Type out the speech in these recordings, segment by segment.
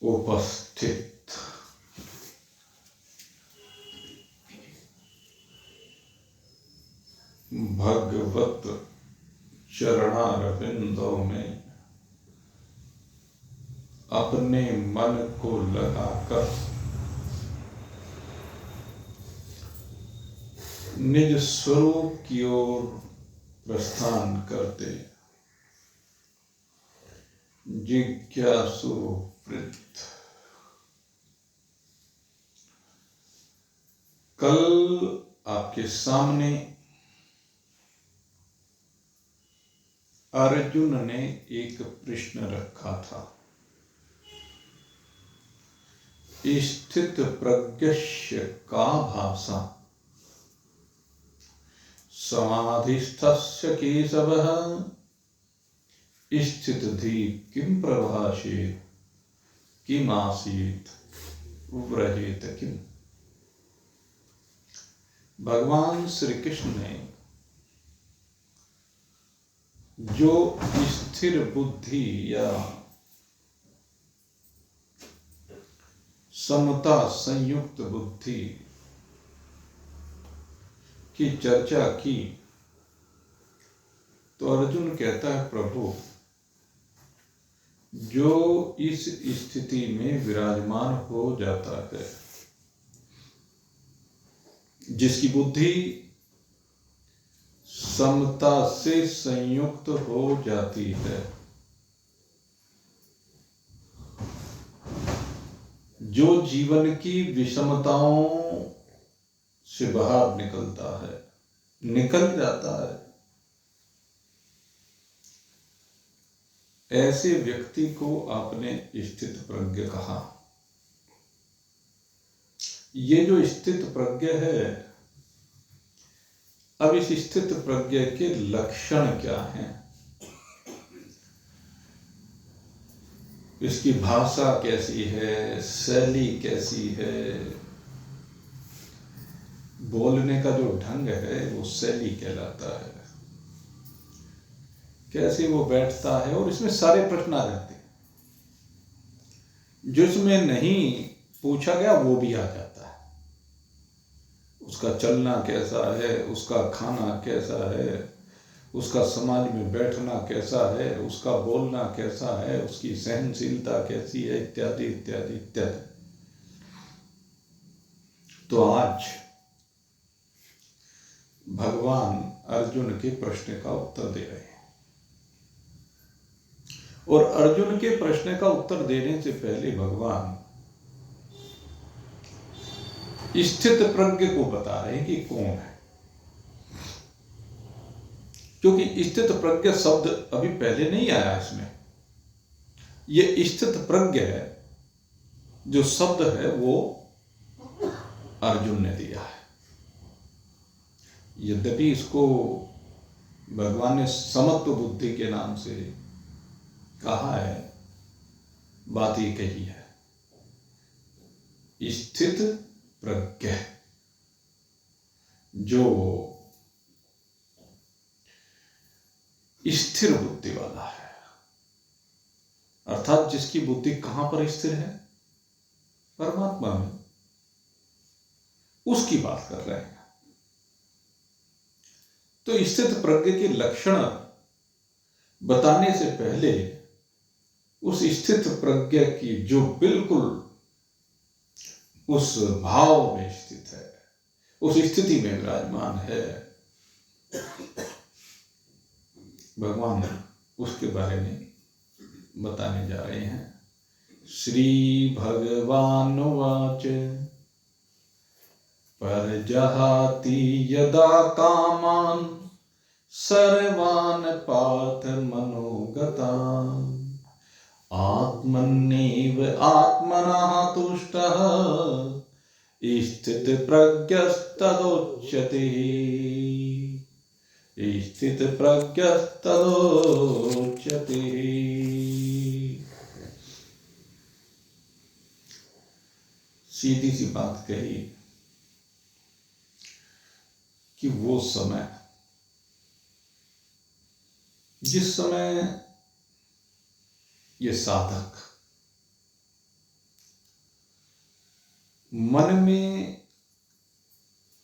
उपस्थित भगवत चरणारविंदों में अपने मन को लगाकर निज स्वरूप की ओर प्रस्थान करते जिज्ञासु वृत्त कल आपके सामने अर्जुन ने एक प्रश्न रखा था। स्थित प्रज्ञस्य का भाषा समाधिस्थस्य केशवः स्थित धी किम प्रभाषेत किम आसीत व्रजेत किम। भगवान श्री कृष्ण ने जो स्थिर बुद्धि या समता संयुक्त बुद्धि की चर्चा की तो अर्जुन कहता है, प्रभु जो इस स्थिति में विराजमान हो जाता है, जिसकी बुद्धि समता से संयुक्त हो जाती है, जो जीवन की विषमताओं से बाहर निकलता है, निकल जाता है, ऐसे व्यक्ति को आपने स्थित प्रज्ञ कहा। ये जो स्थित प्रज्ञ है, अब इस स्थित प्रज्ञ के लक्षण क्या हैं, इसकी भाषा कैसी है, शैली कैसी है, बोलने का जो ढंग है वो शैली कहलाता है, कैसे वो बैठता है। और इसमें सारे प्रश्न आ जाते हैं, जिसमें नहीं पूछा गया वो भी आ जाता है। उसका चलना कैसा है, उसका खाना कैसा है, उसका समाज में बैठना कैसा है, उसका बोलना कैसा है, उसकी सहनशीलता कैसी है, इत्यादि इत्यादि इत्यादि। तो आज भगवान अर्जुन के प्रश्न का उत्तर दे रहे हैं। और अर्जुन के प्रश्न का उत्तर देने से पहले भगवान स्थित प्रज्ञ को बता रहे हैं कि कौन है, क्योंकि स्थित प्रज्ञ शब्द अभी पहले नहीं आया इसमें। ये स्थित प्रज्ञ है, जो शब्द है वो अर्जुन ने दिया है। यद्यपि इसको भगवान ने समत्व बुद्धि के नाम से कहा है, बात ही कही है। स्थित प्रज्ञ जो स्थिर बुद्धि वाला है, अर्थात जिसकी बुद्धि कहां पर स्थिर है, परमात्मा में, उसकी बात कर रहे हैं। तो स्थित प्रज्ञ के लक्षण बताने से पहले उस स्थित प्रज्ञ की जो बिल्कुल उस भाव में स्थित है, उस स्थिति में विराजमान है, भगवान उसके बारे में बताने जा रहे हैं। श्री भगवान वाच परजहाति यदा कामान सर्वान पार्थ मनोगतान आत्मन्नेव आत्मनः तुष्टः स्थित प्रज्ञस्तदोच्यते। स्थित प्रज्ञस्तदोच्यते। सीधी सी बात कही कि वो समय, जिस समय ये साधक मन में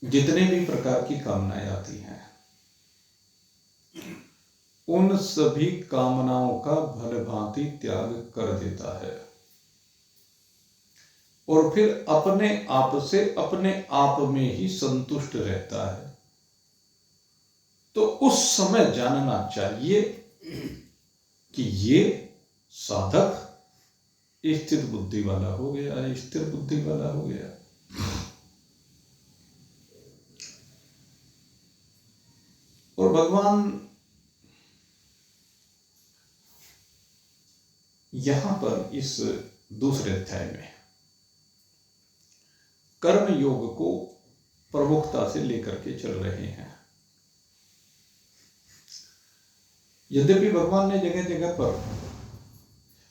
जितने भी प्रकार की कामनाएं आती हैं, उन सभी कामनाओं का भलभांति त्याग कर देता है और फिर अपने आप से अपने आप में ही संतुष्ट रहता है। तो उस समय जानना चाहिए कि ये साधक स्थिर बुद्धि वाला हो गया, स्थिर बुद्धि वाला हो गया। और भगवान यहां पर इस दूसरे अध्याय में कर्म योग को प्रमुखता से लेकर के चल रहे हैं। यद्यपि भगवान ने जगह जगह पर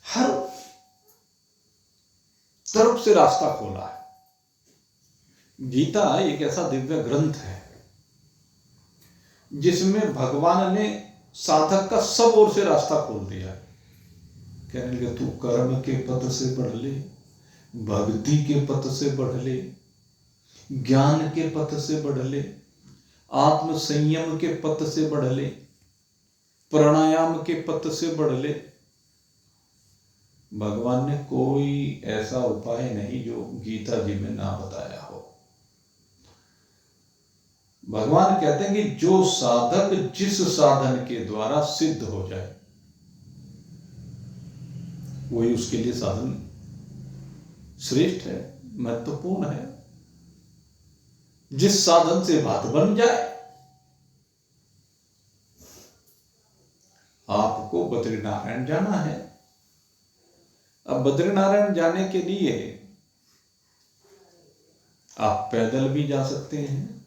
हर तरफ से रास्ता खोला है। गीता एक ऐसा दिव्य ग्रंथ है जिसमें भगवान ने साधक का सब ओर से रास्ता खोल दिया। कहने लगे तू कर्म के पथ से बढ़ ले, भक्ति के पथ से बढ़ ले, ज्ञान के पथ से बढ़ ले, आत्म संयम के पथ से बढ़ ले, प्राणायाम के पथ से बढ़ ले। भगवान ने कोई ऐसा उपाय नहीं जो गीता जी में ना बताया हो। भगवान कहते हैं कि जो साधक जिस साधन के द्वारा सिद्ध हो जाए वही उसके लिए साधन श्रेष्ठ है, महत्वपूर्ण है। जिस साधन से बात बन जाए। आपको बद्रीनारायण जाना है। अब बद्रीनारायण जाने के लिए आप पैदल भी जा सकते हैं,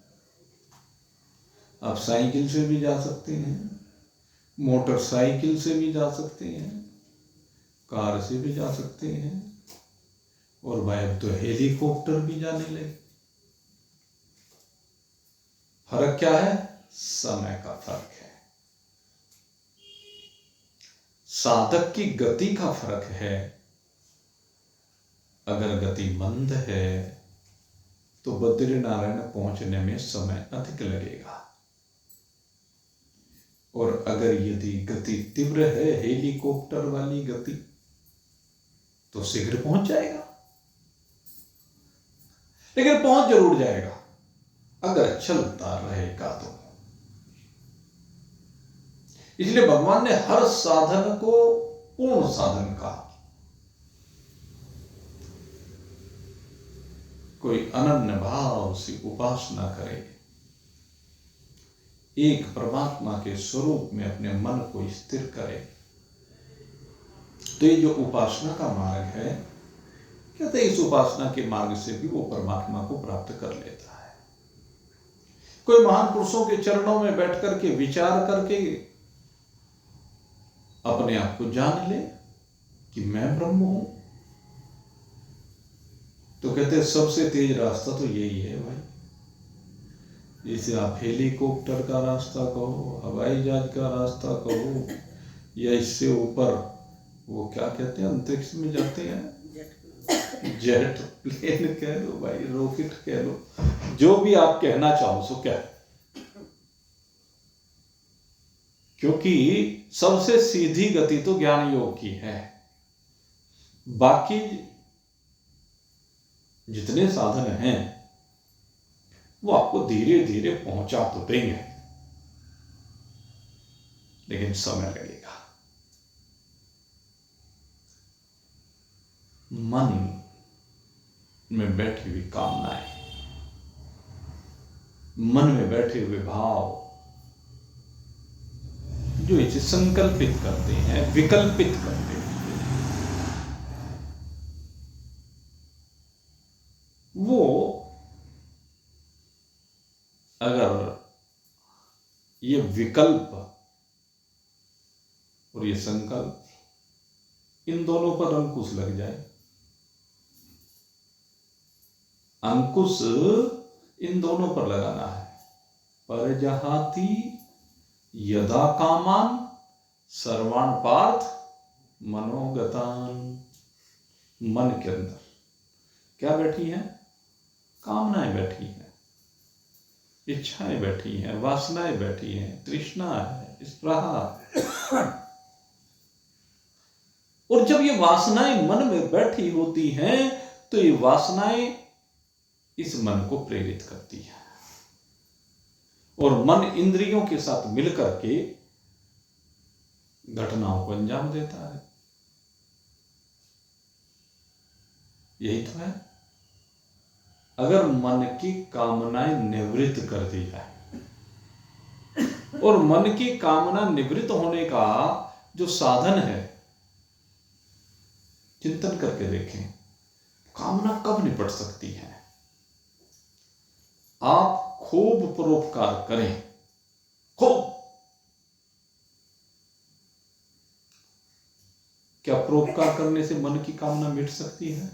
आप साइकिल से भी जा सकते हैं, मोटरसाइकिल से भी जा सकते हैं, कार से भी जा सकते हैं, और भाई अब तो हेलीकॉप्टर भी जाने लगे। फर्क क्या है? समय का फर्क है, साधक की गति का फर्क है। अगर गति मंद है तो बद्रीनारायण पहुंचने में समय अधिक लगेगा, और अगर यदि गति तीव्र है, हेलीकॉप्टर वाली गति, तो शीघ्र पहुंच जाएगा। लेकिन पहुंच जरूर जाएगा अगर चलता रहेगा तो। इसलिए भगवान ने हर साधन को पूर्ण साधन कहा। कोई अनन्य भाव से उपासना करे, एक परमात्मा के स्वरूप में अपने मन को स्थिर करे, तो ये जो उपासना का मार्ग है, कहते हैं इस उपासना के मार्ग से भी वो परमात्मा को प्राप्त कर लेता है। कोई महान पुरुषों के चरणों में बैठ करके विचार करके अपने आप को जान ले कि मैं ब्रह्म हूं, तो कहते हैं सबसे तेज रास्ता तो यही है भाई। जैसे आप हेलीकॉप्टर का रास्ता कहो, हवाई जहाज का रास्ता कहो, या इससे ऊपर वो क्या कहते हैं अंतरिक्ष में जाते हैं, जेट प्लेन कह लो भाई, रॉकेट कह लो, जो भी आप कहना चाहो सो क्या। क्योंकि सबसे सीधी गति तो ज्ञान योग की है। बाकी जितने साधन हैं वो आपको धीरे धीरे पहुंचा तो देंगे, लेकिन समय लगेगा। मन में बैठी हुई कामनाएं, मन में बैठे हुए भाव जो इसे संकल्पित करते हैं, विकल्पित करते हैं, वो अगर ये विकल्प और ये संकल्प, इन दोनों पर अंकुश लग जाए, अंकुश इन दोनों पर लगाना है। परजहाति यदा कामान सर्वान पार्थ मनोगतान। मन के अंदर क्या बैठी है? कामनाएं बैठी हैं, इच्छाएं बैठी हैं, वासनाएं बैठी हैं, तृष्णा है, इस रहा। और जब ये वासनाएं मन में बैठी होती हैं तो ये वासनाएं इस मन को प्रेरित करती है और मन इंद्रियों के साथ मिलकर के घटनाओं को अंजाम देता है। यही तो है। अगर मन की कामनाएं निवृत्त कर दी जाए, और मन की कामना निवृत्त होने का जो साधन है, चिंतन करके देखें, कामना कब निपट सकती है। आप खूब परोपकार करें, खूब। क्या परोपकार करने से मन की कामना मिट सकती है?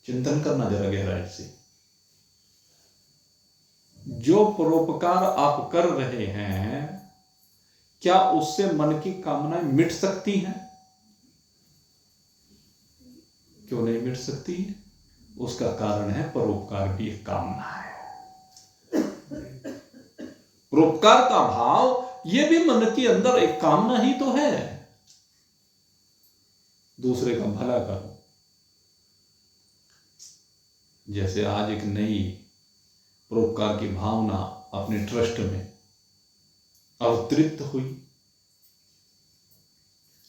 चिंतन करना जरा गहराई से। जो परोपकार आप कर रहे हैं, क्या उससे मन की कामनाएं मिट सकती हैं? क्यों नहीं मिट सकती? उसका कारण है परोपकार भी एक कामना है। परोपकार का भाव यह भी मन के अंदर एक कामना ही तो है, दूसरे का भला करो। जैसे आज एक नई परोपकार की भावना अपने ट्रस्ट में अवतरित हुई,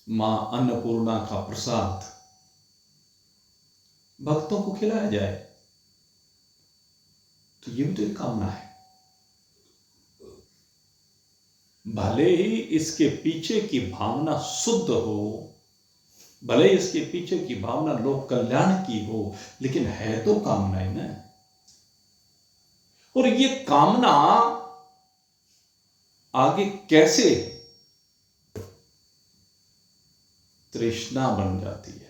मां अन्नपूर्णा का प्रसाद भक्तों को खिलाया जाए, तो ये भी तो एक कामना है। भले ही इसके पीछे की भावना शुद्ध हो, भले इसके पीछे की भावना लोक कल्याण की हो, लेकिन है तो कामना ही ना। और ये कामना आगे कैसे तृष्णा बन जाती है,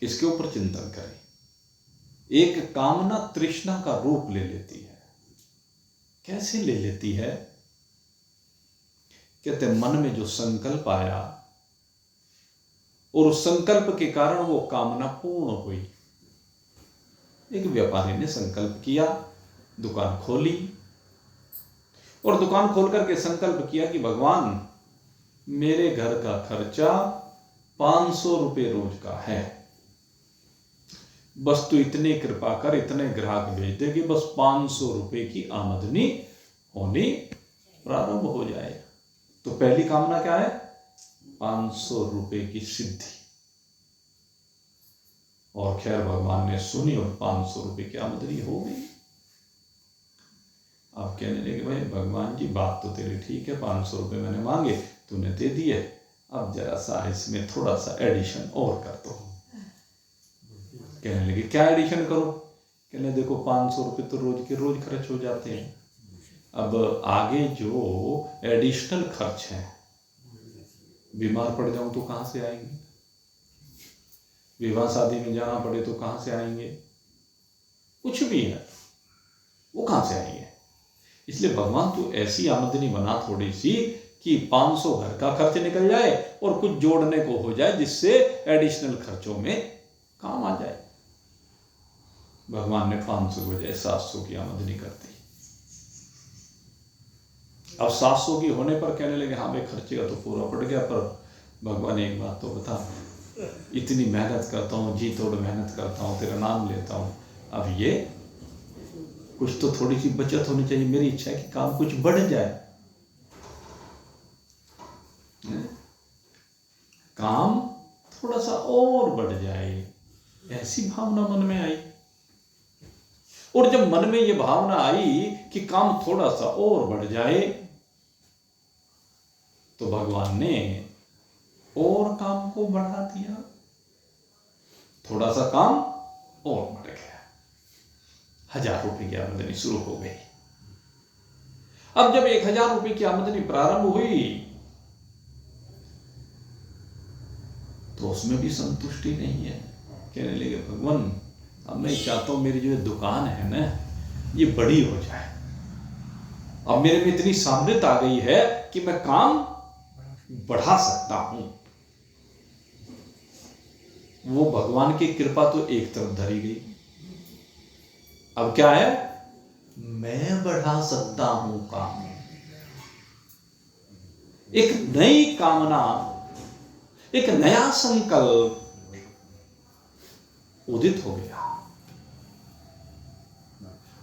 इसके ऊपर चिंतन करें। एक कामना तृष्णा का रूप ले लेती है। कैसे ले लेती है? कहते मन में जो संकल्प आया और उस संकल्प के कारण वो कामना पूर्ण हुई। एक व्यापारी ने संकल्प किया, दुकान खोली, और दुकान खोल करके संकल्प किया कि भगवान, मेरे घर का खर्चा 500 रुपये रोज का है, बस तू इतनी कृपा कर, इतने ग्राहक भेज दे कि बस 500 रुपये की आमदनी होनी प्रारंभ हो जाए। तो पहली कामना क्या है? 500 रुपये की सिद्धि। और खैर भगवान ने सुनी और 500 रुपये की आमदनी हो गई। अब कहने लगे, भाई भगवान जी, बात तो तेरी ठीक है, 500 रुपये मैंने मांगे, तूने दे दिए, अब जरा सा इसमें थोड़ा सा एडिशन और कर दो। कहने लगे, क्या एडिशन करो? कहने, देखो 500 रुपये तो रोज के रोज खर्च हो जाते हैं, अब आगे जो एडिशनल खर्च है, बीमार पड़ जाऊं तो कहां से आएंगे? विवाह शादी में जाना पड़े तो कहां से आएंगे? कुछ भी है, वो कहां से आएंगे? इसलिए भगवान तू ऐसी आमदनी बना थोड़ी सी कि 500 घर का खर्च निकल जाए और कुछ जोड़ने को हो जाए, जिससे एडिशनल खर्चों में काम आ जाए। भगवान ने 500 की बजाय 700 की आमदनी कर दी। अब 700 की होने पर कहने लगे, हाँ भाई खर्चे का तो पूरा पड़ गया, पर भगवान एक बात तो बता, इतनी मेहनत करता हूँ, जी तोड़ मेहनत करता हूँ, तेरा नाम लेता हूँ, अब ये कुछ तो थोड़ी सी बचत होनी चाहिए। मेरी इच्छा है कि काम कुछ बढ़ जाए, काम थोड़ा सा और बढ़ जाए, ऐसी भावना मन में आई। और जब मन में ये भावना आई कि काम थोड़ा सा और बढ़ जाए, तो भगवान ने और काम को बढ़ा दिया, थोड़ा सा काम और बढ़ गया, 1000 रुपये की आमदनी शुरू हो गई। अब जब 1000 रुपये की आमदनी प्रारंभ हुई तो उसमें भी संतुष्टि नहीं है। कहने लगे, भगवान अब मैं चाहता हूं मेरी जो दुकान है ना, ये बड़ी हो जाए। अब मेरे में इतनी सामर्थ्य आ गई है कि मैं काम बढ़ा सकता हूं। वो भगवान की कृपा तो एक तरफ धरी गई। अब क्या है, मैं बढ़ा सकता हूं काम। एक नई कामना, एक नया संकल्प उदित हो गया।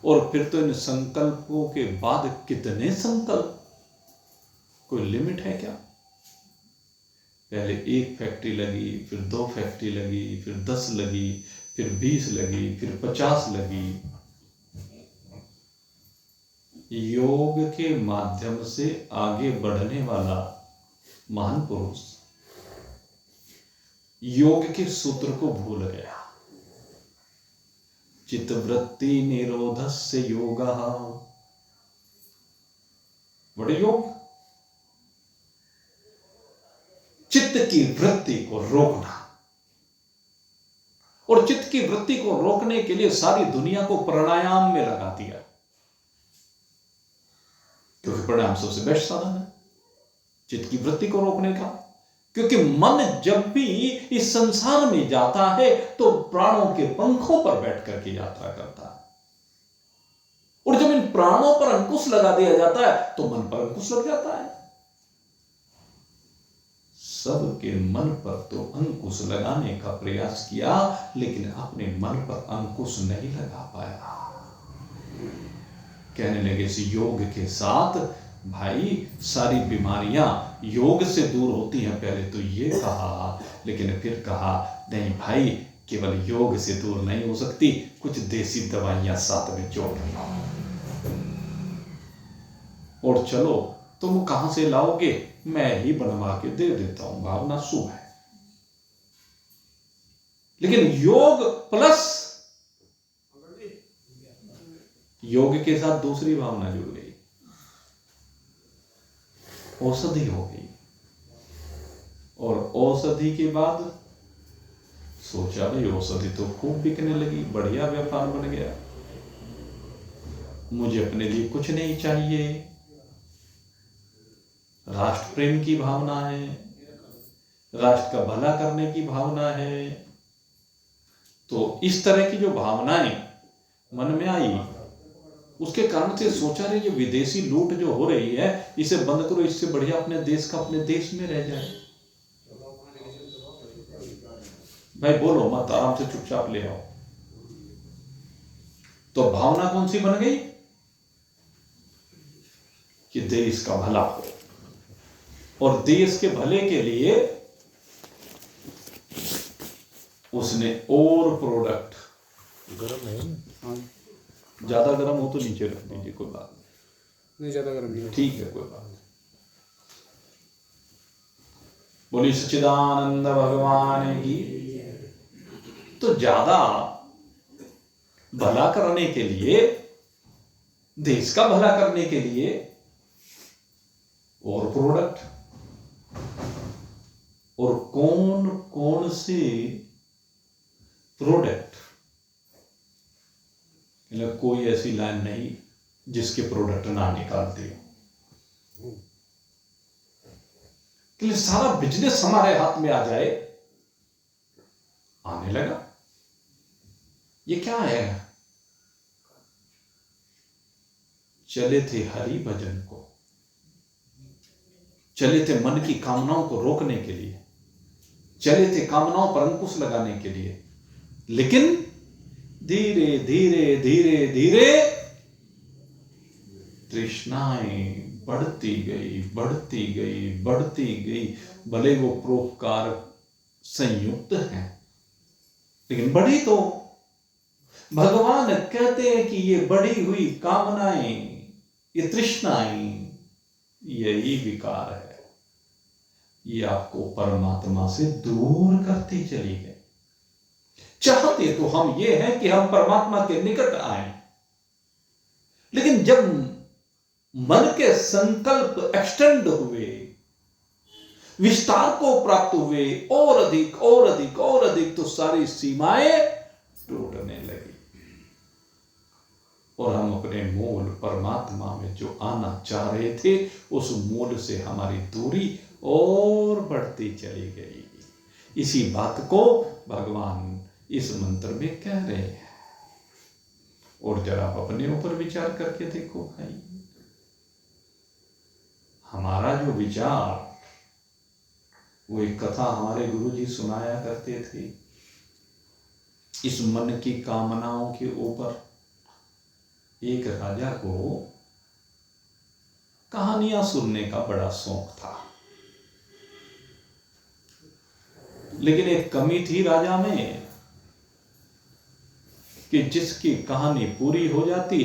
और फिर तो इन संकल्पों के बाद कितने संकल्प, कोई लिमिट है क्या? पहले 1 फैक्ट्री लगी, फिर 2 फैक्ट्री लगी, फिर 10 लगी, फिर 20 लगी, फिर 50 लगी। योग के माध्यम से आगे बढ़ने वाला महान पुरुष योग के सूत्र को भूल गया। चित्तवृत्ति निरोधस्य योगः। बड़े योग, चित्त की वृत्ति को रोकना। और चित्त की वृत्ति को रोकने के लिए सारी दुनिया को प्राणायाम में लगा दिया, क्योंकि प्राणायाम सबसे बेस्ट साधन है चित्त की वृत्ति को रोकने का। क्योंकि मन जब भी इस संसार में जाता है तो प्राणों के पंखों पर बैठ करके यात्रा करता है, और जब इन प्राणों पर अंकुश लगा दिया जाता है तो मन पर अंकुश लग जाता है। सबके मन पर तो अंकुश लगाने का प्रयास किया, लेकिन अपने मन पर अंकुश नहीं लगा पाया। कहने लगे इस योग के साथ भाई सारी बीमारियां योग से दूर होती हैं। पहले तो ये कहा, लेकिन फिर कहा नहीं भाई, केवल योग से दूर नहीं हो सकती, कुछ देसी दवाइयां साथ में जोड़ लो। और चलो तुम कहां से लाओगे, मैं ही बनवा के दे देता हूं, भावना शुभ है। लेकिन योग प्लस योग के साथ दूसरी भावना जुड़ गई, औषधि हो गई। और औषधि के बाद सोचा भाई औषधि तो खूब बिकने लगी, बढ़िया व्यापार बन गया, मुझे अपने लिए कुछ नहीं चाहिए। राष्ट्र प्रेम की भावना है, राष्ट्र का भला करने की भावना है। तो इस तरह की जो भावनाएं मन में आई, उसके कारण से सोचा रहे ये विदेशी लूट जो हो रही है इसे बंद करो, इससे बढ़िया अपने देश का अपने देश में रह जाए। भाई बोलो मत, आराम से चुपचाप ले आओ। तो भावना कौन सी बन गई कि देश का भला हो, और देश के भले के लिए उसने और प्रोडक्ट, गरम है। हाँ, ज्यादा गर्म हो तो नीचे रख दीजिए, कोई बात नहीं ज्यादा गरम नहीं, ठीक है, कोई बात नहीं। बोली सच्चिदानंद भगवान की। तो ज्यादा भला करने के लिए, देश का भला करने के लिए और प्रोडक्ट, और कौन कौन से प्रोडक्ट, कोई ऐसी लाइन नहीं जिसके प्रोडक्ट ना निकालते हो, कि सारा बिजनेस हमारे हाथ में आ जाए। आने लगा। ये क्या है, चले थे हरि भजन को, चले थे मन की कामनाओं को रोकने के लिए, चले थे कामनाओं पर अंकुश लगाने के लिए, लेकिन धीरे धीरे धीरे धीरे तृष्णाएं बढ़ती गई, बढ़ती गई, बढ़ती गई। भले वो परोपकार संयुक्त हैं, लेकिन बढ़ी तो। भगवान कहते हैं कि ये बढ़ी हुई कामनाएं, ये तृष्णाएं, यही विकार है, ये आपको परमात्मा से दूर करती चली गई। चाहते तो हम ये हैं कि हम परमात्मा के निकट आए, लेकिन जब मन के संकल्प एक्सटेंड हुए, विस्तार को प्राप्त हुए, और अधिक और अधिक और अधिक, तो सारी सीमाएं टूटने लगी, और हम अपने मूल परमात्मा में जो आना चाह रहे थे, उस मूल से हमारी दूरी और बढ़ती चली गई। इसी बात को भगवान इस मंत्र में कह रहे हैं। और जरा आप अपने ऊपर विचार करके देखो भाई, हमारा जो विचार, वो एक कथा हमारे गुरुजी सुनाया करते थे, इस मन की कामनाओं के ऊपर एक राजा को कहानियां सुनने का बड़ा शौक था। लेकिन एक कमी थी राजा में कि जिसकी कहानी पूरी हो जाती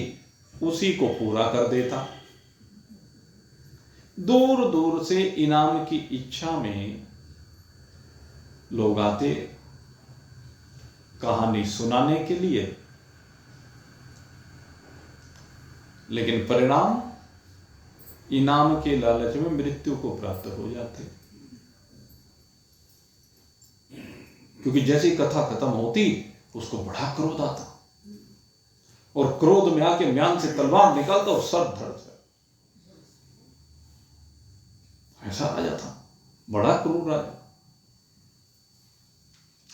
उसी को पूरा कर देता। दूर दूर से इनाम की इच्छा में लोग आते कहानी सुनाने के लिए, लेकिन परिणाम इनाम के लालच में मृत्यु को प्राप्त हो जाते। क्योंकि जैसी कथा खत्म होती उसको बड़ा क्रोध आता, और क्रोध में आके म्यान से तलवार निकालता और सर धड़ से। ऐसा राजा था, बड़ा क्रूर राजा।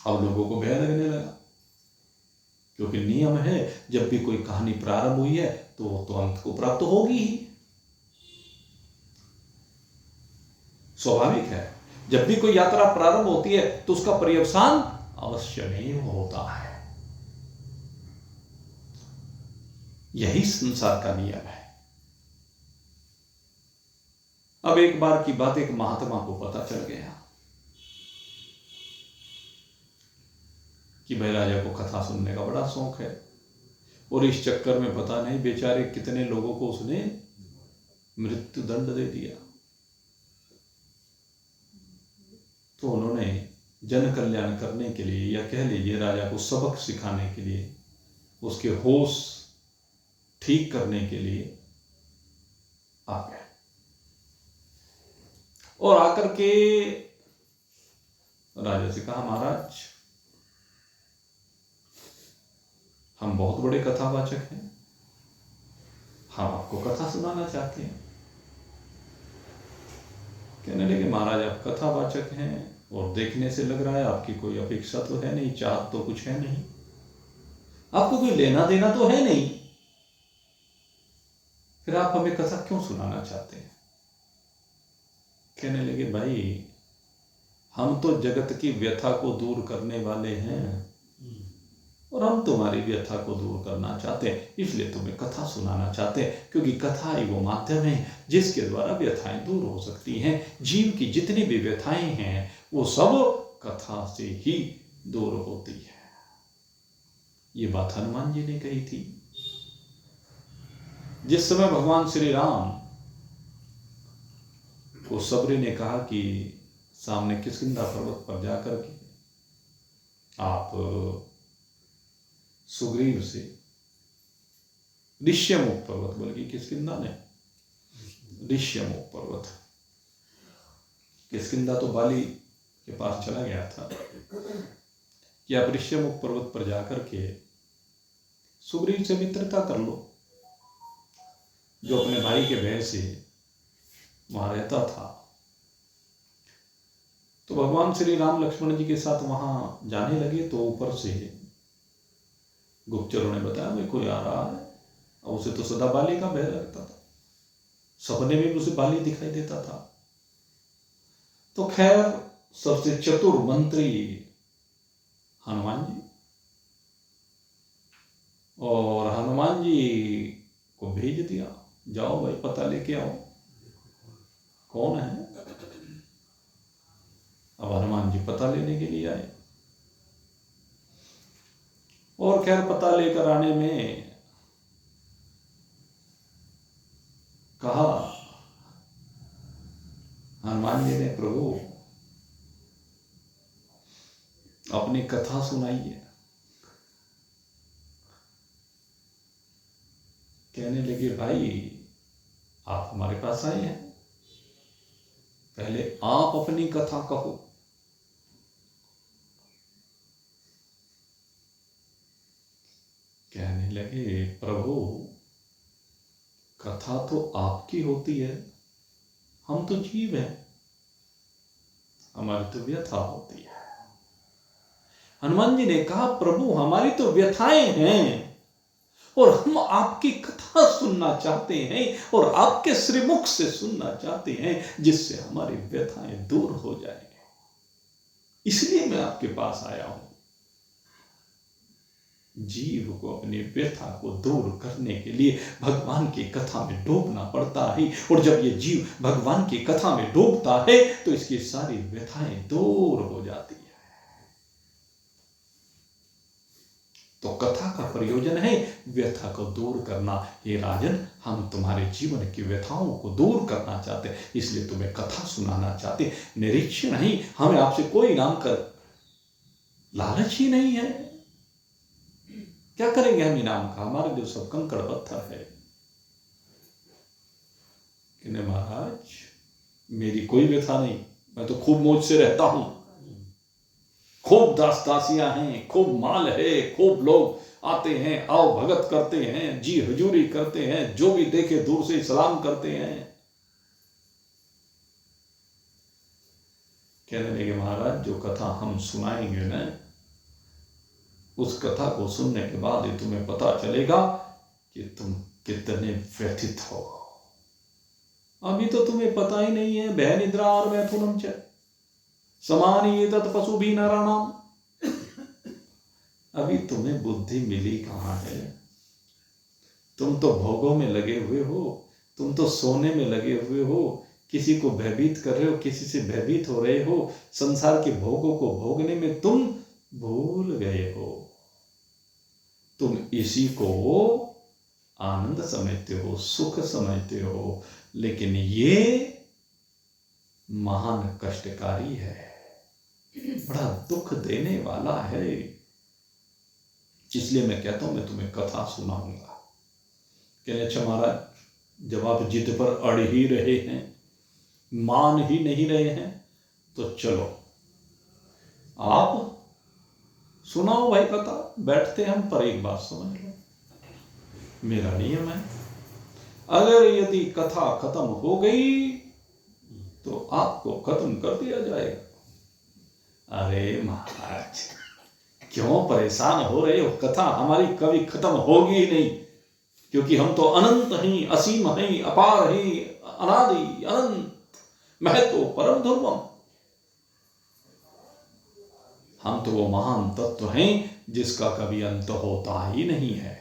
अब लोगों को भय लगने लगा, क्योंकि नियम है जब भी कोई कहानी प्रारंभ हुई है तो वो तो अंत को प्राप्त होगी ही। स्वाभाविक है, जब भी कोई यात्रा प्रारंभ होती है तो उसका पर्यवसान अवश्य नहीं होता है। यही संसार का नियम है। अब एक बार की बात, एक महात्मा को पता चल गया कि भाई राजा को कथा सुनने का बड़ा शौक है, और इस चक्कर में पता नहीं बेचारे कितने लोगों को उसने मृत्यु दंड दे दिया। तो उन्होंने जन कल्याण करने के लिए, या कह लीजिए राजा को सबक सिखाने के लिए, उसके होश ठीक करने के लिए आ गए, और आकर के राजा से कहा, महाराज हम बहुत बड़े कथावाचक हैं, हम आपको कथा सुनाना चाहते हैं। कहने लगे, महाराज आप कथावाचक हैं और देखने से लग रहा है आपकी कोई अपेक्षा तो है नहीं, चाहत तो कुछ है नहीं, आपको कोई लेना देना तो है नहीं, फिर आप हमें कथा क्यों सुनाना चाहते हैं? कहने लगे, भाई हम तो जगत की व्यथा को दूर करने वाले हैं, और हम तुम्हारी व्यथा को दूर करना चाहते हैं, इसलिए तुम्हें कथा सुनाना चाहते हैं, क्योंकि कथा ही वो माध्यम है जिसके द्वारा व्यथाएं दूर हो सकती हैं। जीव की जितनी भी व्यथाएं हैं वो सब कथा से ही दूर होती है। ये बात हनुमान जी ने कही थी। जिस समय भगवान श्री राम को सबरी ने कहा कि सामने किष्किंधा पर्वत पर जाकर के आप सुग्रीव से, ऋष्यमुख पर्वत, बल्कि किष्किंधा ने ऋष्यमुख पर्वत, किष्किंधा तो बाली के पास चला गया था, कि आप ऋष्यमुख पर्वत पर जाकर के सुग्रीव से मित्रता कर लो, जो अपने भाई के भय से वहां रहता था। तो भगवान श्री राम लक्ष्मण जी के साथ वहां जाने लगे, तो ऊपर से गुप्तचरों ने बताया, मैं कोई आ रहा है, और उसे तो सदा बाली का भय लगता था, सपने में भी उसे बाली दिखाई देता था। तो खैर सबसे चतुर मंत्री हनुमान जी, और हनुमान जी को भेज दिया, जाओ भाई पता लेके आओ कौन है। अब हनुमान जी पता लेने के लिए आए, और खैर पता लेकर आने में कहा हनुमान जी ने, प्रभु अपनी कथा सुनाइए। कहने लगे, भाई आप हमारे पास आए हैं, पहले आप अपनी कथा कहो। कहने लगे, प्रभु कथा तो आपकी होती है, हम तो जीव हैं, हमारी तो व्यथा होती है। हनुमान जी ने कहा, प्रभु हमारी तो व्यथाएं हैं और हम आपकी कथा सुनना चाहते हैं और आपके श्रीमुख से सुनना चाहते हैं, जिससे हमारी व्यथाएं दूर हो जाएं। इसलिए मैं आपके पास आया हूं। जीव को अपनी व्यथा को दूर करने के लिए भगवान की कथा में डूबना पड़ता है, और जब ये जीव भगवान की कथा में डूबता है तो इसकी सारी व्यथाएं दूर हो जाती है। तो कथा का प्रयोजन है व्यथा को दूर करना। हे राजन, हम तुम्हारे जीवन की व्यथाओं को दूर करना चाहते हैं, इसलिए तुम्हें कथा सुनाना चाहते। निरीक्षण ही, हमें आपसे कोई इनाम कर लालच ही नहीं है। क्या करेंगे हम इनाम का? हमारे जो सब कंकड़ पत्थर है। कि महाराज, मेरी कोई व्यथा नहीं, मैं तो खूब मौज से रहता हूं, खूब दास दासियां हैं, खूब माल है, खूब लोग आते हैं, आओ भगत करते हैं, जी हजूरी करते हैं, जो भी देखे दूर से सलाम करते हैं। कहने लगे, महाराज जो कथा हम सुनाएंगे ना, उस कथा को सुनने के बाद ही तुम्हें पता चलेगा कि तुम कितने व्यथित हो। अभी तो तुम्हें पता ही नहीं है। भय निद्रा और मैथुनम च समानी तत् पशु भी नाराणाम। अभी तुम्हें बुद्धि मिली कहां है? तुम तो भोगों में लगे हुए हो, तुम तो सोने में लगे हुए हो, किसी को भयभीत कर रहे हो, किसी से भयभीत हो रहे हो, संसार के भोगों को भोगने में तुम भूल गए हो। तुम इसी को आनंद समझते हो, सुख समझते हो, लेकिन ये महान कष्टकारी है, बड़ा दुख देने वाला है। इसलिए मैं कहता हूं मैं तुम्हें कथा सुनाऊंगा। कहने, अच्छा महाराज, जब आप जिद पर अड़ ही रहे हैं, मान ही नहीं रहे हैं, तो चलो आप सुनाओ भाई कथा। बैठते हम, पर एक बात समझ लो, मेरा नियम है, अगर यदि कथा खत्म हो गई तो आपको खत्म कर दिया जाएगा। अरे महाराज, क्यों परेशान हो रहे हो? कथा हमारी कभी खत्म होगी ही नहीं, क्योंकि हम तो अनंत हैं, असीम हैं, अपार हैं, अनादि अनंत, मैं तो परम ध्रुवम। हम तो वो महान तत्व हैं जिसका कभी अंत होता ही नहीं है।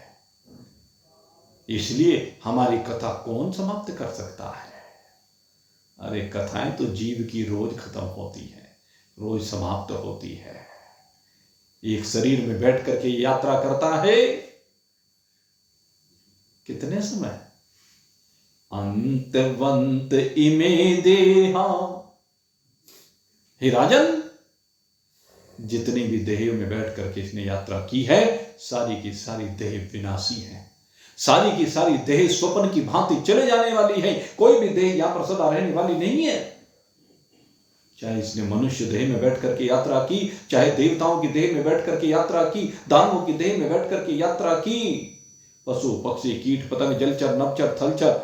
इसलिए हमारी कथा कौन समाप्त कर सकता है? अरे कथाएं तो जीव की रोज खत्म होती है, रोज समाप्त होती है। एक शरीर में बैठ करके यात्रा करता है कितने समय? अंतवंत इमे देहा। हे राजन, जितनी भी देहों में बैठ करके इसने यात्रा की है, सारी की सारी देह विनाशी है, सारी की सारी देह स्वप्न की भांति चले जाने वाली है। कोई भी देह यहां पर सदा रहने वाली नहीं है। चाहे इसने मनुष्य देह में बैठ करके यात्रा की, चाहे देवताओं की देह में बैठ करके यात्रा की, दानवों की देह में बैठ करके यात्रा की, पशु पक्षी कीट पतंग जलचर नभचर थलचर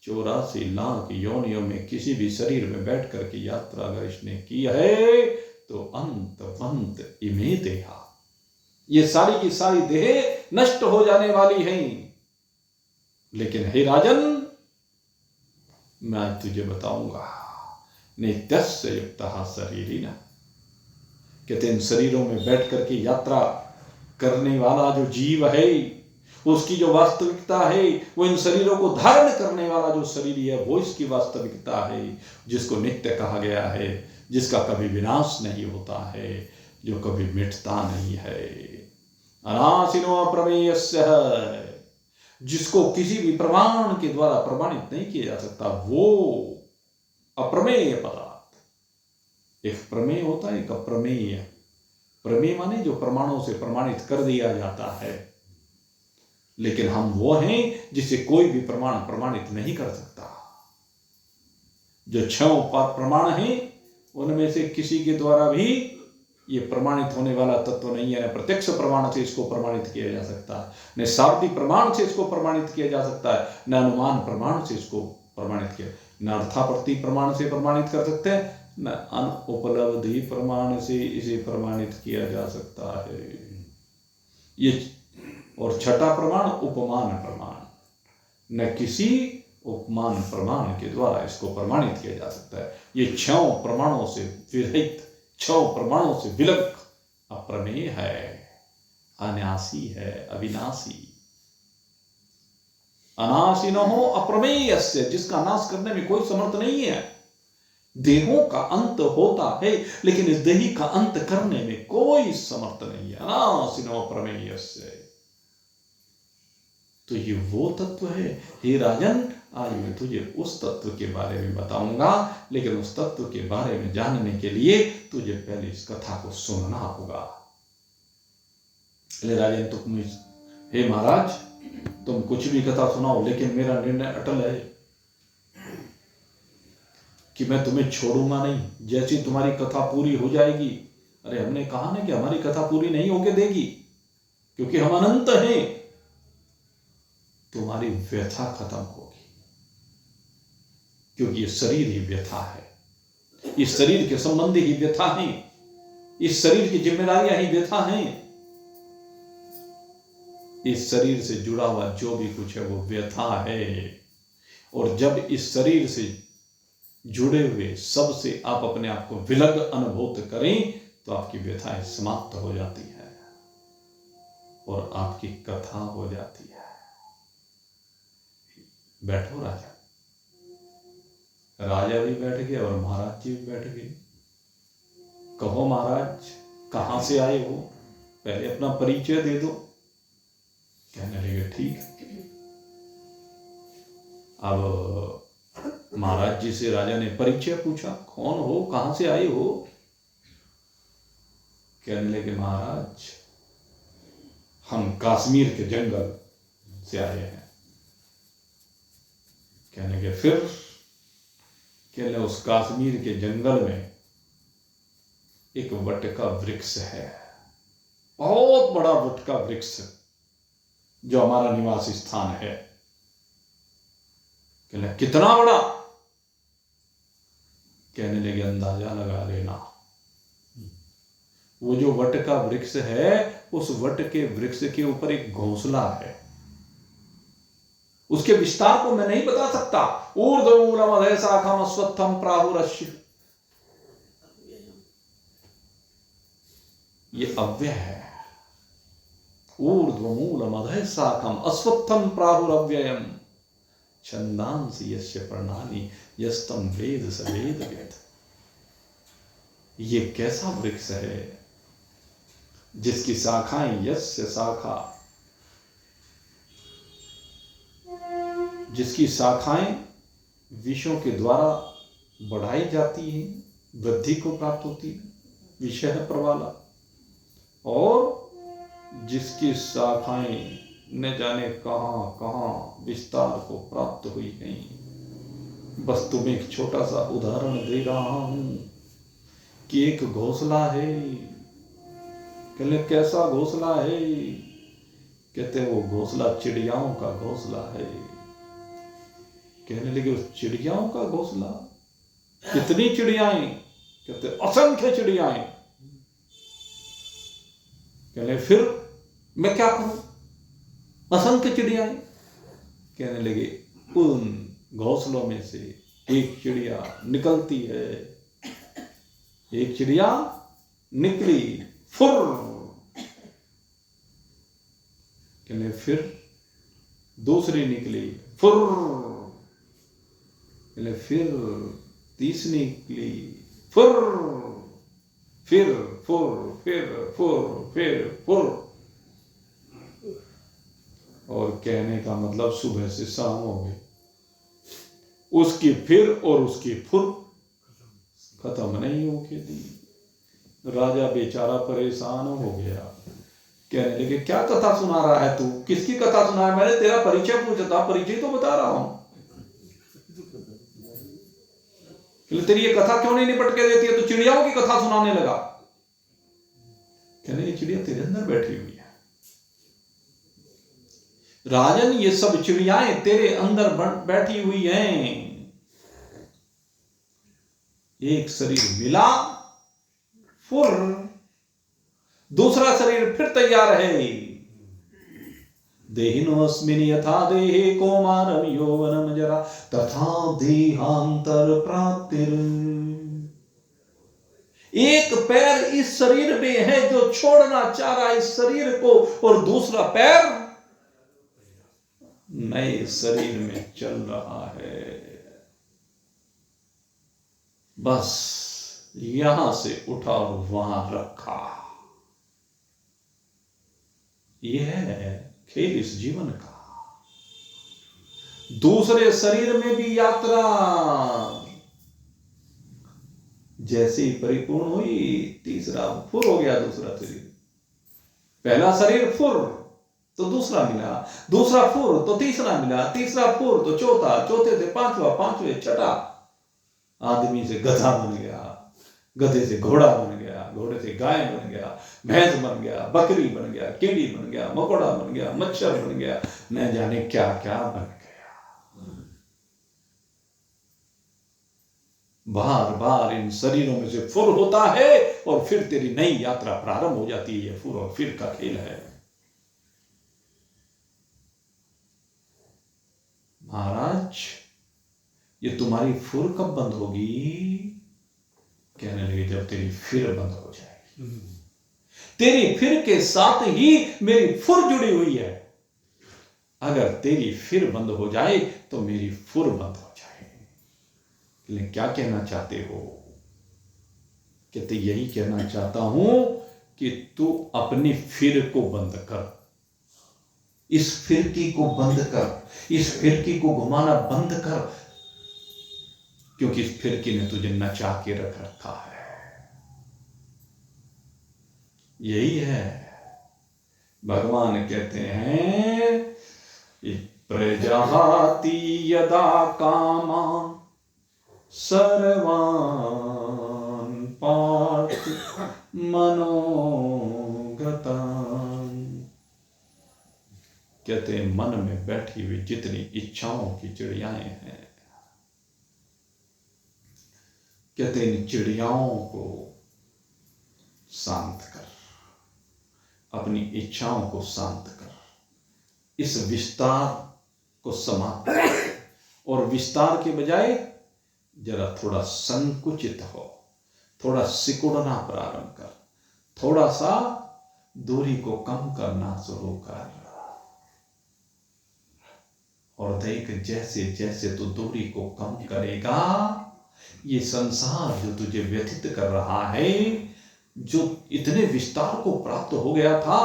84 लाख योनियों में किसी भी शरीर में बैठ करके यात्रा अगर इसने की है, तो अंतवंत इमे देहा, ये सारी की सारी देह नष्ट हो जाने वाली हैं। लेकिन हे राजन, मैं तुझे बताऊंगा, नित्यस्य युक्तः शरीरिण। कहते इन शरीरों में बैठ करके यात्रा करने वाला जो जीव है, उसकी जो वास्तविकता है, वो इन शरीरों को धारण करने वाला जो शरीर है, वो इसकी वास्तविकता है, जिसको नित्य कहा गया है, जिसका कभी विनाश नहीं होता है, जो कभी मिटता नहीं है। अनाशिनो अप्रमेयस्य है, जिसको किसी भी प्रमाण के द्वारा प्रमाणित नहीं किया जा सकता, वो अप्रमेय पदार्थ। एक प्रमेय होता है, एक अप्रमेय। प्रमेय माने जो प्रमाणों से प्रमाणित कर दिया जाता है, लेकिन हम वो हैं जिसे कोई भी प्रमाण प्रमाणित नहीं कर सकता। जो 6 प्रमाण हैं, उनमें से किसी के द्वारा भी ये प्रमाणित होने वाला तत्व नहीं है। न प्रत्यक्ष प्रमाण से इसको प्रमाणित किया जा सकता है, न शाब्दिक प्रमाण से इसको प्रमाणित किया जा सकता है, न अनुमान प्रमाण से इसको प्रमाणित किया, न अर्थापत्ति प्रमाण से प्रमाणित कर सकते हैं, न अनुपलब्धि प्रमाण से इसे प्रमाणित किया जा सकता है। ये और छठा प्रमाण उपमान प्रमाण, न किसी उपमान प्रमाण के द्वारा इसको प्रमाणित किया जा सकता है। ये 6 प्रमाणों से विरहित, 6 प्रमाणों से विलग अप्रमेय है, अनासी है, अविनाशी। अनासी न हो अप्रमेय से, जिसका नाश करने में कोई समर्थ नहीं है। देहों का अंत होता है लेकिन इस देही का अंत करने में कोई समर्थ नहीं है। अनासी न हो अप्रमेय से। तो ये वो तत्व है। हे राजन, आज मैं तुझे उस तत्व के बारे में बताऊंगा, लेकिन उस तत्व के बारे में जानने के लिए तुझे पहले इस कथा को सुनना होगा। राजन तुम, हे महाराज, तुम कुछ भी कथा सुनाओ, लेकिन मेरा निर्णय अटल है कि मैं तुम्हें छोड़ूंगा नहीं। जैसी तुम्हारी कथा पूरी हो जाएगी, अरे हमने कहा ना कि हमारी कथा पूरी नहीं होके देगी, क्योंकि हम अनंत हैं, तुम्हारी व्यथा खत्म होगी। क्योंकि ये शरीर ही व्यथा है, इस शरीर के संबंधी ही व्यथा है, इस शरीर की जिम्मेदारियां ही व्यथा हैं। इस शरीर से जुड़ा हुआ जो भी कुछ है वो व्यथा है। और जब इस शरीर से जुड़े हुए सबसे आप अपने आप को विलग अनुभूत करें तो आपकी व्यथाएं समाप्त हो जाती है और आपकी कथा हो जाती है। बैठो राजा। राजा भी बैठ गए और महाराज जी भी बैठ गए। कहो महाराज, कहां से आए हो, पहले अपना परिचय दे दो। कहने लगे ठीक। अब महाराज जी से राजा ने परिचय पूछा, कौन हो, कहां से आए हो। कहने लगे महाराज, हम कश्मीर के जंगल से आए हैं। कहने लगे फिर। कहने उस कश्मीर के जंगल में एक वट का वृक्ष है, बहुत बड़ा वट का वृक्ष जो हमारा निवास स्थान है। कहने कितना बड़ा। कहने लगे अंदाजा लगा लेना। वो जो वट का वृक्ष है, उस वट के वृक्ष के ऊपर एक घोंसला है। उसके विस्तार को मैं नहीं बता सकता। ऊर्ध्वमूलमधः शाखम अश्वत्थम प्राहुरस्य, ये अव्यय है। ऊर्ध्वमूलमधः शाखम अश्वत्थम प्राहुरव्ययम् छंदांसि यस्य पर्णानि यस्तम वेद स वेदवित्। ये कैसा वृक्ष है जिसकी शाखाएं, यस्य शाखा, जिसकी शाखाएं विषयों के द्वारा बढ़ाई जाती हैं, वृद्धि को प्राप्त होती है, विषय है प्रवाला। और जिसकी शाखाएं न जाने कहां कहां विस्तार को प्राप्त हुई हैं। बस तुम्हें एक छोटा सा उदाहरण दे रहा हूं कि एक घोंसला है। कहले कैसा घोंसला है। कहते वो घोंसला चिड़ियाओं का घोंसला है। कहने लगे उस चिड़ियाओं का घोंसला, कितनी चिड़ियाएं। कहते असंख्य चिड़ियाएं। कहले फिर मैं क्या करूं, असंख्य चिड़ियाएं। कहने लगे उन घोंसलों में से एक चिड़िया निकलती है। एक चिड़िया निकली, फुर। कहने फिर दूसरी निकली, फुर। कहने फिर तीसरी निकली, फुर। फिर फुर, फिर फुर, फिर फुर। और कहने का मतलब सुबह से शाम हो गई। उसकी फिर और उसकी फुर खत्म नहीं होगी थी। राजा बेचारा परेशान हो गया। कहने लगे क्या कथा सुना रहा है तू, किसकी कथा सुना है। मैंने तेरा परिचय पूछा था, परिचय तो बता रहा हूं। तेरी ये कथा क्यों नहीं निपट के देती है, तू चिड़ियाओं की कथा सुनाने लगा। कहने ये चिड़िया तेरे अंदर बैठी हुई है। राजन, ये सब चिड़ियाएं तेरे अंदर बैठी हुई हैं। एक शरीर मिला, फुर, दूसरा शरीर फिर तैयार है। देहिनोऽस्मिन् यथा देहे कौमारं यौवनं जरा तथा देहांतर प्राप्तिर्। एक पैर इस शरीर में है जो छोड़ना चाह रहा है इस शरीर को, और दूसरा पैर नए शरीर में चल रहा है। बस यहां से उठा और वहां रखा। यह है खेल इस जीवन का। दूसरे शरीर में भी यात्रा जैसे ही परिपूर्ण हुई, तीसरा फुर हो गया दूसरा शरीर। पहला शरीर फुर तो दूसरा मिला, दूसरा फुर तो तीसरा मिला, तीसरा फुर तो चौथा, चौथे से पांचवा, पांचवे छठा। आदमी से गधा बन गया, गधे से घोड़ा बन गया, घोड़े से गाय बन गया, भैंस बन गया, बकरी बन गया, कीड़ी बन गया, मकोड़ा बन गया, मच्छर बन गया, न जाने क्या क्या बन गया। बार बार इन शरीरों में से फुर होता है और फिर तेरी नई यात्रा प्रारंभ हो जाती है। ये फुर और फिर का खेल है। महाराज, ये तुम्हारी फुर कब बंद होगी? कहने लगे जब तेरी फिर बंद हो जाएगी। तेरी फिर के साथ ही मेरी फुर जुड़ी हुई है। अगर तेरी फिर बंद हो जाए तो मेरी फुर बंद हो जाए। लेकिन क्या कहना चाहते हो? कहते यही कहना चाहता हूं कि तू अपनी फिर को बंद कर, इस फिरकी को बंद कर, इस फिरकी को घुमाना बंद कर, क्योंकि इस फिरकी ने तुझे नचा के रख रखा है। यही है भगवान कहते हैं प्रजहाति यदा कामान सर्वान् पार्थ मनोगतान्। कहते हैं मन में बैठी हुई जितनी इच्छाओं की चिड़ियाएं हैं, कहते इन चिड़ियाओं को शांत कर, अपनी इच्छाओं को शांत कर, इस विस्तार को समाप्त कर, और विस्तार के बजाय जरा थोड़ा संकुचित हो, थोड़ा सिकुड़ना प्रारंभ कर, थोड़ा सा दूरी को कम करना शुरू कर। और देख जैसे जैसे तू दूरी को कम करेगा, ये संसार जो तुझे व्यथित कर रहा है, जो इतने विस्तार को प्राप्त हो गया था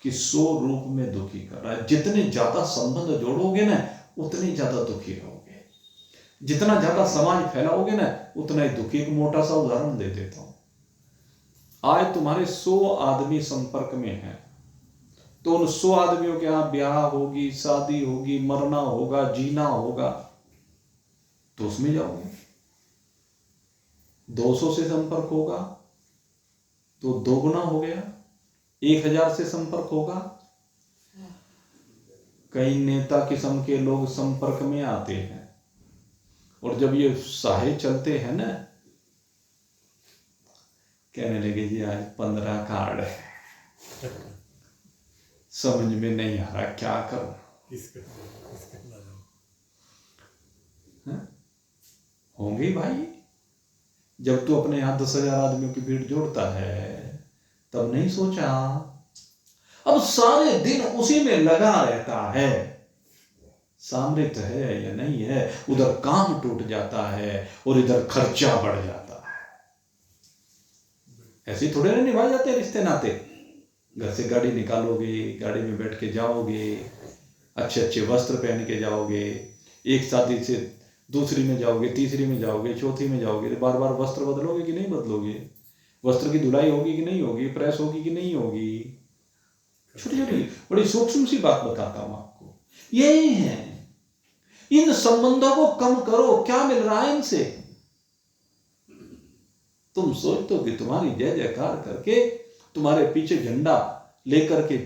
कि 100 रूप में दुखी कर रहा है। जितने ज्यादा संबंध जोड़ोगे ना उतने ज्यादा दुखी रहोगे, जितना ज्यादा समाज फैलाओगे ना उतना ही दुखी। एक मोटा सा उदाहरण दे देता हूं। आज तुम्हारे 100 आदमी संपर्क में हैं, तो उन 100 आदमियों के यहां ब्याह होगी, शादी होगी, मरना होगा, जीना होगा, तो उसमें जाओगे। 200 से संपर्क होगा तो 2 गुना हो गया, 1000 से संपर्क होगा। कई नेता किस्म के लोग संपर्क में आते हैं, और जब ये साहे चलते हैं ना, कहने लगे जी आज 15 कार्ड है, समझ में नहीं आ रहा क्या करूं। होंगे भाई, जब तू अपने यहां 10,000 आदमियों की भीड़ जोड़ता है तब नहीं सोचा। अब सारे दिन उसी में लगा रहता है, सामर्थ्य है या नहीं है, उधर काम टूट जाता है और इधर खर्चा बढ़ जाता है। ऐसे थोड़े ना निभाए जाते रिश्ते नाते। घर से गाड़ी निकालोगे, गाड़ी में बैठ के जाओगे, अच्छे अच्छे वस्त्र पहन के जाओगे, एक शादी से दूसरी में जाओगे, तीसरी में जाओगे, चौथी में जाओगे, बार बार वस्त्र बदलोगे कि नहीं बदलोगे? वस्त्र की धुलाई होगी कि नहीं होगी? प्रेस होगी कि नहीं होगी? छोटी छोटी बड़ी सूक्ष्म सी बात बताता हूं आपको। यही है, इन संबंधों को कम करो। क्या मिल रहा है इनसे? तुम सोचते हो कि तुम्हारी जय जयकार करके तुम्हारे पीछे झंडा लेकर के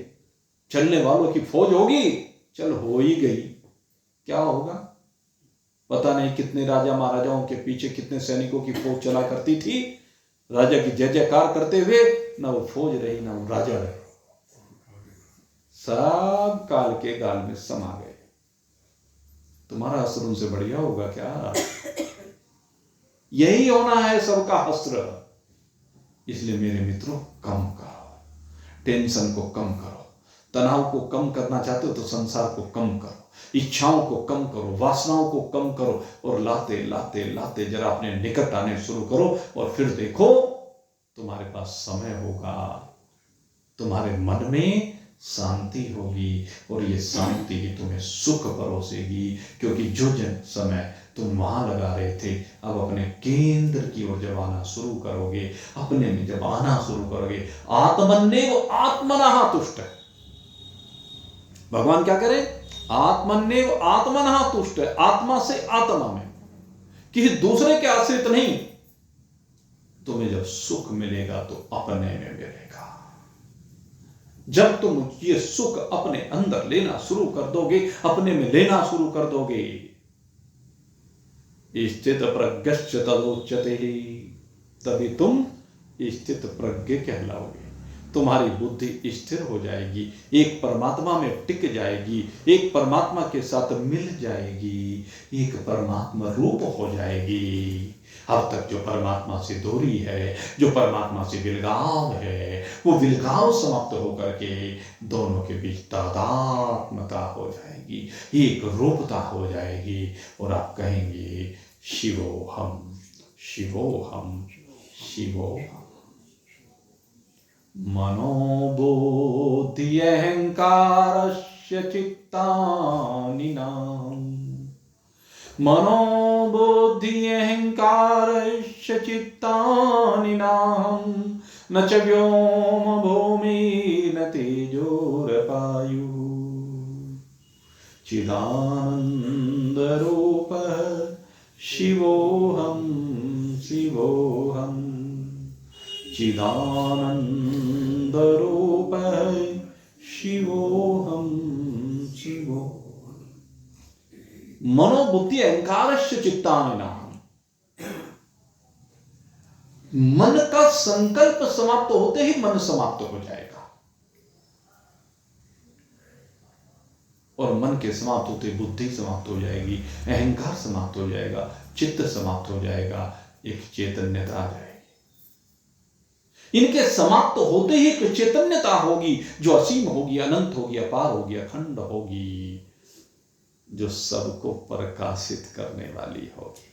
चलने वालों की फौज होगी। चल हो ही गई, क्या होगा? पता नहीं कितने राजा महाराजाओं के पीछे कितने सैनिकों की फौज चला करती थी, राजा की जय जयकार करते हुए ना वो फौज रही ना वो राजा रहे, सब काल के गाल में समा गए। तुम्हारा हस्र उनसे बढ़िया होगा क्या? यही होना है सबका हस्र। इसलिए मेरे मित्रों, कम करो, टेंशन को कम करो, तनाव को कम करना चाहते हो तो संसार को कम करो, इच्छाओं को कम करो, वासनाओं को कम करो, और लाते लाते लाते जरा अपने निकट आने शुरू करो, और फिर देखो तुम्हारे पास समय होगा, तुम्हारे मन में शांति होगी, और ये शांति ही तुम्हें सुख परोसेगी। क्योंकि जो समय तुम वहां लगा रहे थे, अब अपने केंद्र की ओर जब आना शुरू करोगे, अपने में जब आना शुरू करोगे, आत्मन्नेव आत्मनः तुष्ट। भगवान क्या करे? आत्मन्नेव आत्मनः तुष्ट, आत्मा से आत्मा में, किसी दूसरे के आश्रित नहीं। तुम्हें जब सुख मिलेगा तो अपने में मिलेगा। जब तुम ये सुख अपने अंदर लेना शुरू कर दोगे, अपने में लेना शुरू कर दोगे, स्थित प्रज्ञश्च तदोच्यते, तभी तुम स्थित प्रज्ञ कहलाओगे। तुम्हारी बुद्धि स्थिर हो जाएगी, एक परमात्मा में टिक जाएगी, एक परमात्मा के साथ मिल जाएगी, एक परमात्मा रूप हो जाएगी। अब तक जो परमात्मा से दूरी है, जो परमात्मा से विलगाव है, वो विलगाव समाप्त होकर के दोनों के बीच तादात्म्यता हो जाएगी, एक रूपता हो जाएगी, और आप कहेंगे शिवोहम शिवोहम शिवोहम। मनोबुद्धि अहंकारस्य चित्तानि नाम, मनोबुद्धि अहंकारस्य चित्तानि नाम, न च व्योम भूमि न तेजोरपायु, चिदानंद रूप शिवोहम शिवोहम, चिदानंद रूप शिवोहम शिवोहम। मनोबुद्धि अहंकारस्य चित्तानि नाम, मन का संकल्प समाप्त होते ही मन समाप्त हो जाएगा, और मन के समाप्त होते बुद्धि समाप्त हो जाएगी, अहंकार समाप्त हो जाएगा, चित्त समाप्त हो जाएगा, एक चैतन्यता आ जाएगी। इनके समाप्त होते ही एक चैतन्यता होगी जो असीम होगी, अनंत होगी, अपार होगी, अखंड होगी, जो सबको प्रकाशित करने वाली होगी,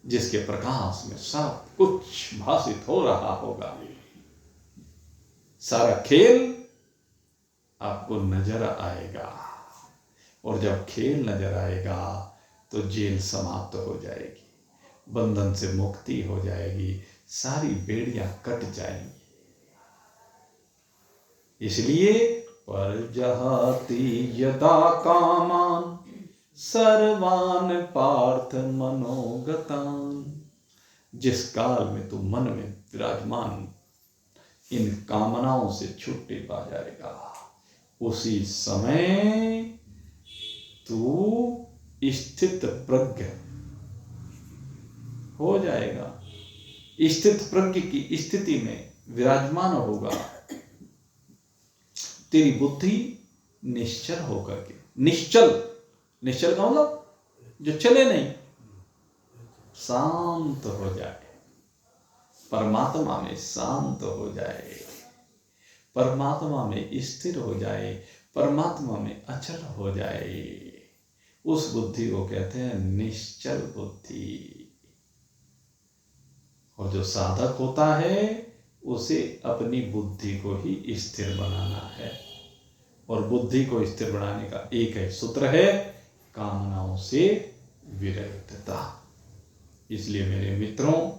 जिसके प्रकाश में सब कुछ भासित हो रहा होगा। सारा खेल आपको नजर आएगा, और जब खेल नजर आएगा तो जेल समाप्त हो जाएगी, बंधन से मुक्ति हो जाएगी, सारी बेड़ियां कट जाएंगी। इसलिए परजहाति यदा कामान सर्वान पार्थ मनोगतान, जिस काल में तू मन में विराजमान इन कामनाओं से छुट्टी पा जाएगा, उसी समय तू स्थित प्रज्ञ हो जाएगा, स्थित प्रज्ञ की स्थिति में विराजमान होगा। तेरी बुद्धि निश्चल होकर के, निश्चल, निश्चल का मतलब जो चले नहीं, शांत हो जाए, परमात्मा में शांत हो जाए, परमात्मा में स्थिर हो जाए, परमात्मा में अचल हो जाए, उस बुद्धि को कहते हैं निश्चल बुद्धि। और जो साधक होता है उसे अपनी बुद्धि को ही स्थिर बनाना है, और बुद्धि को स्थिर बनाने का एक ही सूत्र है, कामनाओं से विरहितता। इसलिए मेरे मित्रों,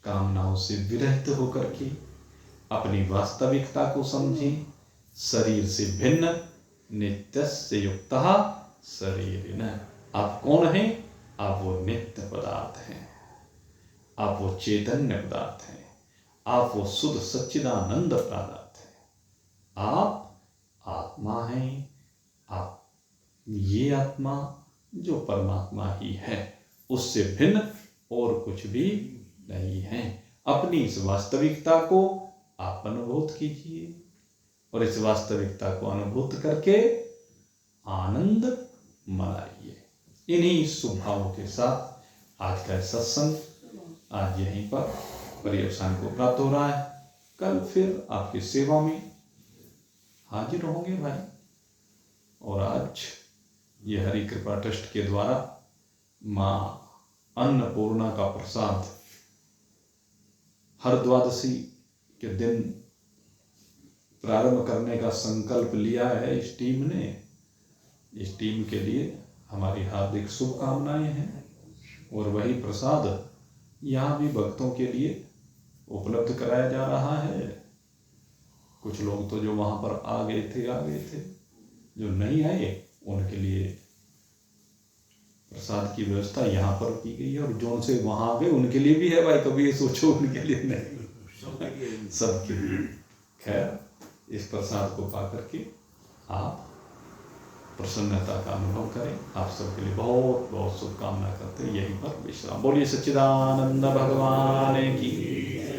कामनाओं से विरहित होकर के अपनी वास्तविकता को समझें। शरीर से भिन्न नित्यस्य युक्तः शरीरिण। आप कौन हैं? आप वो नित्य पदार्थ हैं, आप वो चैतन्य पदार्थ हैं, आप वो शुद्ध सच्चिदानंद पदार्थ हैं, आप आत्मा हैं। आप ये आत्मा जो परमात्मा ही है, उससे भिन्न और कुछ भी नहीं है। अपनी इस वास्तविकता को आप अनुभूत कीजिए और इस वास्तविकता को अनुभूत करके आनंद मनाइए। इन्हीं शुभ भावों के साथ आज का सत्संग आज यहीं पर पर्यवसान को प्राप्त हो रहा है। कल फिर आपकी सेवा में हाजिर होंगे भाई। और आज ये हरि कृपा ट्रस्ट के द्वारा माँ अन्नपूर्णा का प्रसाद हर द्वादशी के दिन प्रारंभ करने का संकल्प लिया है इस टीम ने। इस टीम के लिए हमारी हार्दिक शुभकामनाएं हैं। और वही प्रसाद यहाँ भी भक्तों के लिए उपलब्ध कराया जा रहा है। कुछ लोग तो जो वहाँ पर आ गए थे, जो नहीं आए उनके लिए प्रसाद की व्यवस्था यहाँ पर की गई है। और जो से वहाँ आ गए उनके लिए भी है भाई, कभी ये सोचो उनके लिए नहीं, सबके लिए। खैर, इस प्रसाद को पा करके आप प्रसन्नता का अनुभव करें। आप सबके लिए बहुत बहुत शुभकामना करते हैं। यहीं पर विश्राम। बोलिए सच्चिदानंद भगवान की।